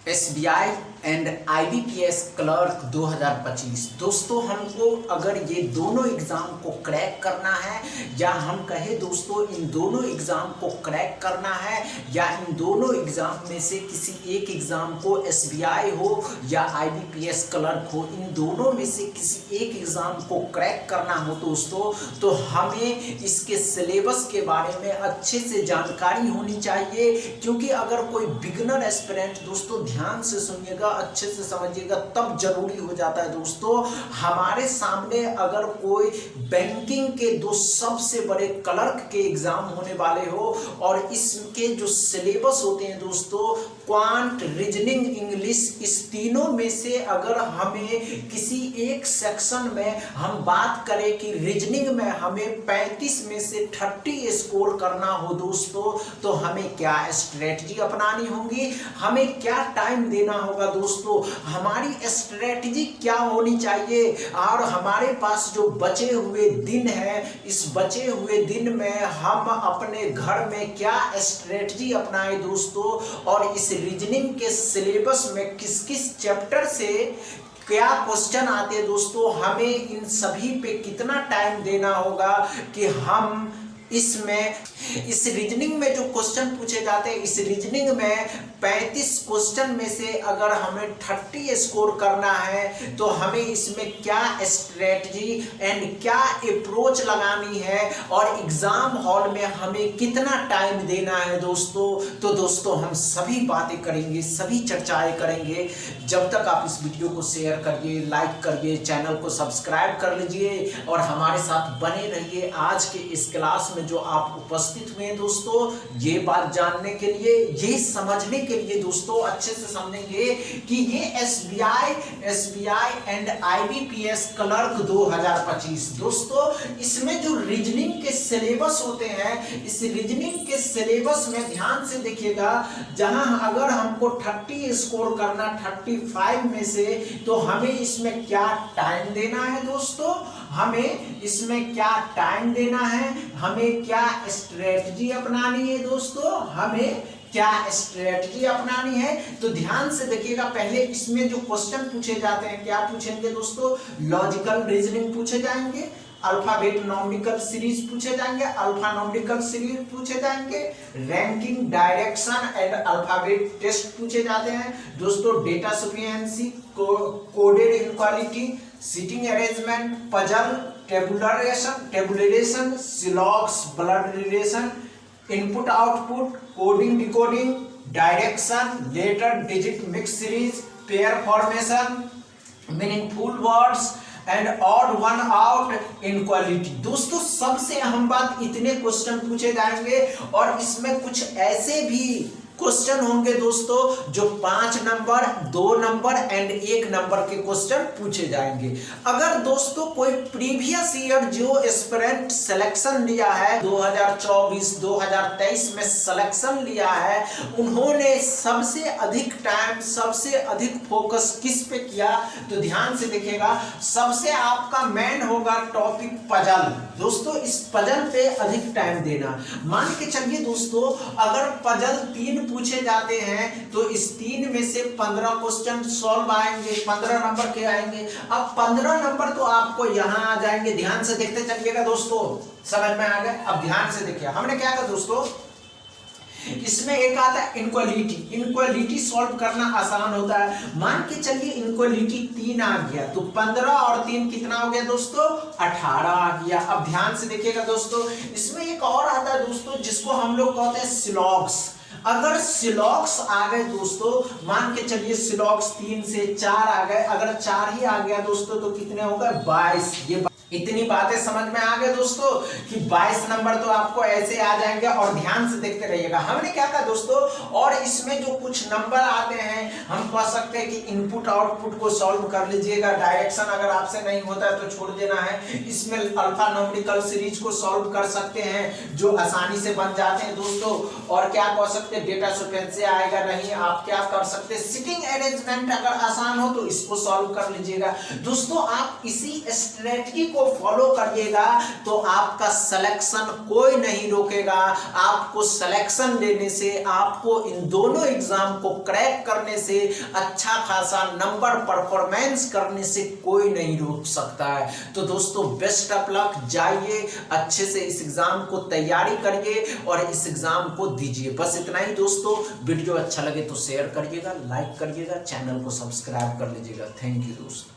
SBI and IBPS clerk 2025। दोस्तों हमको अगर ये दोनों एग्ज़ाम को क्रैक करना है या हम कहें दोस्तों इन दोनों एग्ज़ाम को क्रैक करना है या इन दोनों एग्ज़ाम में से किसी एक एग्ज़ाम को SBI हो या IBPS क्लर्क हो, इन दोनों में से किसी एक एग्ज़ाम को क्रैक करना हो दोस्तों, तो हमें इसके सिलेबस के बारे में अच्छे से जानकारी होनी चाहिए। क्योंकि अगर कोई बिगिनर एस्पिरेंट दोस्तों ध्यान से सुनिएगा, अच्छे से समझिएगा, तब जरूरी हो जाता है दोस्तों। हमारे सामने अगर कोई बैंकिंग के दो सबसे बड़े क्लर्क के एग्जाम होने वाले हो और इसके जो सिलेबस होते हैं दोस्तों, क्वांट, रीजनिंग, इंग्लिश, इस तीनों में से अगर हमें किसी एक सेक्शन में हम बात करें कि रीजनिंग में हमें 35 में से 30 स्कोर करना हो दोस्तों, तो हमें क्या स्ट्रेटजी अपनानी होगी, हमें क्या टाइम देना होगा दोस्तों, हमारी स्ट्रेटजी क्या होनी चाहिए और हमारे पास जो बचे हुए दिन है, इस बचे हुए दिन में हम अपने घर में क्या स्ट्रेटजी अपनाएं दोस्तों, और इस रीजनिंग के सिलेबस में किस किस चैप्टर से क्या क्वेश्चन आते हैं दोस्तों, हमें इन सभी पे कितना टाइम देना होगा कि हम इसमें इस रीजनिंग में जो क्वेश्चन पूछे जाते हैं, इस रीजनिंग में 35 क्वेश्चन में से अगर हमें 30 स्कोर करना है तो हमें इसमें क्या स्ट्रेटजी एंड क्या अप्रोच लगानी है और एग्जाम हॉल में हमें कितना टाइम देना है दोस्तों। तो दोस्तों हम सभी बातें करेंगे, सभी चर्चाएं करेंगे। जब तक आप इस वीडियो को शेयर करिए, लाइक करिए, चैनल को सब्सक्राइब कर लीजिए और हमारे साथ बने रहिए। आज के इस क्लास में जो आप उपस्थित हुए हैं दोस्तों, ये बात जानने के लिए, ये समझने के लिए दोस्तों, अच्छे से समझेंगे कि ये SBI एंड IBPS क्लर्क 2025 दोस्तों, इसमें जो रीजनिंग के सिलेबस होते हैं, इस रीजनिंग के सिलेबस में ध्यान से देखिएगा, जहां अगर हमको 30 स्कोर करना 35 में से, तो हमें इसमें क्या टाइम देना है दोस्तों, हमें इसमें क्या टाइम देना है, हमें क्या स्ट्रेटजी अपनानी है दोस्तों, हमें क्या स्ट्रेटजी अपनानी है। तो ध्यान से देखिएगा, पहले इसमें जो क्वेश्चन पूछे जाते हैं, क्या पूछेंगे दोस्तों, लॉजिकल रीजनिंग पूछे जाएंगे, अल्फाबेट नॉमेरिकल सीरीज पूछे जाएंगे, अल्फा नॉमेरिकल सीरीज पूछे जाएंगे, ranking, direction and alphabet test पूछे जाते हैं दोस्तों, data sufficiency, coded inequality, seating arrangement, puzzle, tabulation, syllogism, blood relation, input output, coding decoding, direction, letter digit mix series, pair formation, meaningful words and odd one out inequality. दोस्तों सबसे अहम बात, इतने question पूछे जाएंगे और इसमें कुछ ऐसे भी क्वेश्चन होंगे दोस्तों जो 5 नंबर, 2 नंबर एंड 1 नंबर के क्वेश्चन पूछे जाएंगे। अगर दोस्तों कोई प्रीवियस ईयर जो एस्पिरेंट सिलेक्शन लिया है 2024, 2023 में सिलेक्शन लिया है, उन्होंने सबसे अधिक टाइम, सबसे अधिक फोकस किस पे किया, तो ध्यान से देखिएगा, सबसे आपका मेन होगा टॉपिक पजल दोस्तों, इस पजल पे अधिक टाइम देना। मान के चलिए दोस्तों, अगर पजल 3 पूछे जाते हैं तो इस 3 में से 15 क्वेश्चन सॉल्व आएंगे, 15 नंबर के आएंगे। अब 15 नंबर तो आपको यहां आ जाएंगे, ध्यान से देखते चलिएगा दोस्तों, समझ में आ गए। अब ध्यान से देखिए, हमने क्या कहा दोस्तों, इसमें एक आता है इनक्वालिटी सॉल्व करना आसान होता है। मान के चलिए इनक्वालिटी 3 आ गया तो 15 और 3 कितना हो गया दोस्तों, 18 आ गया। अब ध्यान से देखिएगा दोस्तों, इसमें एक और आता है दोस्तों जिसको हम लोग कहते हैं सिलॉक्स। अगर सिलॉक्स आ गए दोस्तों, मान के चलिए सिलॉक्स 3 से 4 आ गए, अगर 4 ही आ गया दोस्तों तो कितने हो गए, 22। ये इतनी बातें समझ में आ गए दोस्तों कि 22 नंबर तो आपको ऐसे आ जाएंगे। और ध्यान से देखते रहिएगा, हमने क्या कहा दोस्तों, और इसमें जो कुछ नंबर आते हैं, हम कह सकते हैं कि इनपुट आउटपुट को सॉल्व कर लीजिएगा, डायरेक्शन अगर आपसे नहीं होता है तो छोड़ देना है। इसमें अल्फा न्यूमेरिकल सीरीज को सॉल्व कर सकते हैं जो आसानी से बन जाते हैं दोस्तों। और क्या कह सकते हैं, डेटा सीक्वेंस से आएगा नहीं, आप क्या कर सकते हैं, सिटिंग अरेंजमेंट अगर आसान हो तो इसको सॉल्व कर लीजिएगा दोस्तों। आप इसी स्ट्रेटजी को को फॉलो करिएगा तो आपका सिलेक्शन कोई नहीं रोकेगा। आपको सिलेक्शन देने से, आपको इन दोनों एग्जाम को क्रैक करने से, अच्छा खासा नंबर परफॉर्मेंस करने से कोई नहीं रोक सकता है। तो दोस्तों बेस्ट ऑफ लक, जाइए अच्छे से इस एग्जाम को तैयारी करिए और इस एग्जाम को दीजिए। बस इतना ही दोस्तों। वीडियो अच्छा लगे तो शेयर करिएगा, लाइक करिएगा, चैनल को सब्सक्राइब कर लीजिएगा। थैंक यू दोस्तों।